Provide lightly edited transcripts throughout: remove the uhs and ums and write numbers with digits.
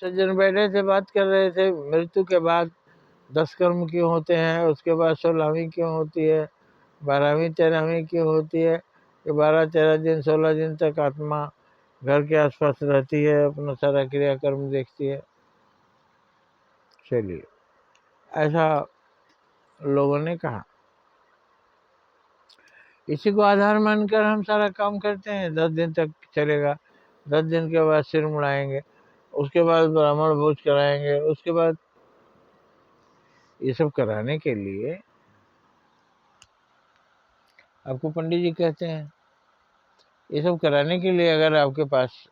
सज्जन बैठे थे, बात कर रहे थे, मृत्यु के बाद 10 कर्म क्यों होते हैं, उसके बाद 16वीं क्यों होती है, 12वीं 13वीं क्यों होती है, कि 12-13 दिन 16 दिन तक आत्मा घर के आसपास रहती है, अपना सारा क्रियाकर्म देखती है। चलिए, ऐसा लोगों ने कहा। इसी को आधार मानकर हम सारा काम करते हैं। 10 दिन तक चलेगा, 10 दिन के बाद सिर मुड़ाएंगे, उसके बाद ब्राह्मण भोज कराएंगे, उसके बाद ये सब कराने के लिए आपको पंडित जी कहते हैं। ये सब कराने के लिए अगर आपके पास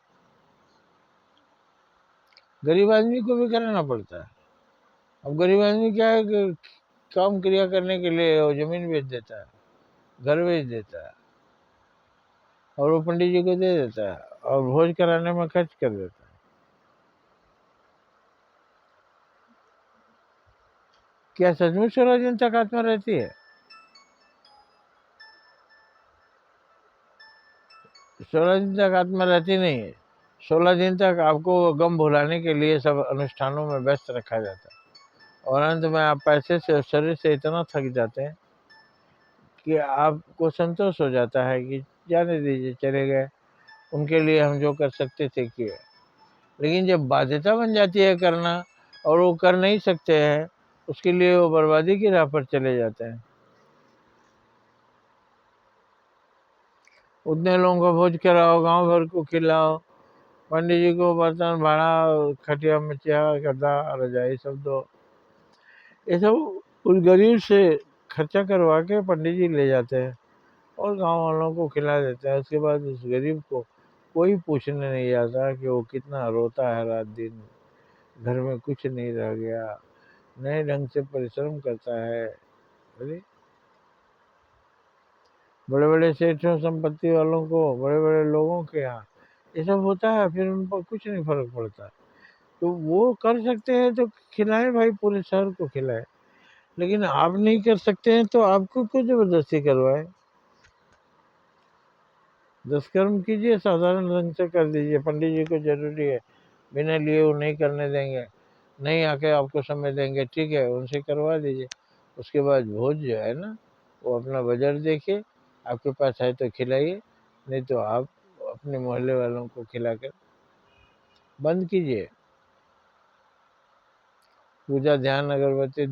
गरीब आदमी को भी कराना पड़ता है। अब गरीब आदमी क्या है कि काम क्रिया करने के लिए वो जमीन बेच देता है, घर बेच देता है, और वो पंडित जी को दे देता है और भोज कराने में खर्च कर देता है। क्या सचमुच 16 दिन तक आत्मा रहती है? 16 दिन तक आत्मा रहती नहीं है। 16 दिन तक आपको गम भुलाने के लिए सब अनुष्ठानों में व्यस्त रखा जाता है, और अंत में आप पैसे से और शरीर से इतना थक जाते हैं कि आपको संतोष हो जाता है कि जाने दीजिए, चले गए, उनके लिए हम जो कर सकते थे किए। लेकिन जब बाध्यता बन जाती है करना और वो कर नहीं सकते हैं, उसके लिए वो बर्बादी की राह पर चले जाते हैं। उतने लोगों को भोज कराओ, गांव भर को खिलाओ, पंडित जी को बर्तन भाड़ा, खटिया मचिया गद्दा रजाई सब दो, ये सब उस गरीब से खर्चा करवा के पंडित जी ले जाते हैं और गांव वालों को खिला देते हैं। उसके बाद उस गरीब को कोई पूछने नहीं जाता कि वो कितना रोता है रात दिन, घर में कुछ नहीं रह गया, नए ढंग से परिश्रम करता है। अरे बड़े बड़े सेठों, संपत्ति वालों को, बड़े बड़े लोगों के यहाँ ये सब होता है, फिर उन पर कुछ नहीं फर्क पड़ता। तो वो कर सकते हैं तो खिलाए भाई, पूरे शहर को खिलाए। लेकिन आप नहीं कर सकते हैं तो आपको क्यों जबरदस्ती करवाए? 10 कर्म कीजिए, साधारण ढंग से कर दीजिए। पंडित जी को जरूरी है, बिना लिए वो नहीं करने देंगे, नहीं आके आपको समय देंगे, ठीक है, उनसे करवा दीजिए। उसके बाद भोज जो है ना, वो अपना बजट देखिए, आपके पास है तो खिलाइए, नहीं तो आप अपने मोहल्ले वालों को खिलाकर बंद कीजिए। पूजा, ध्यान, अगरबत्ती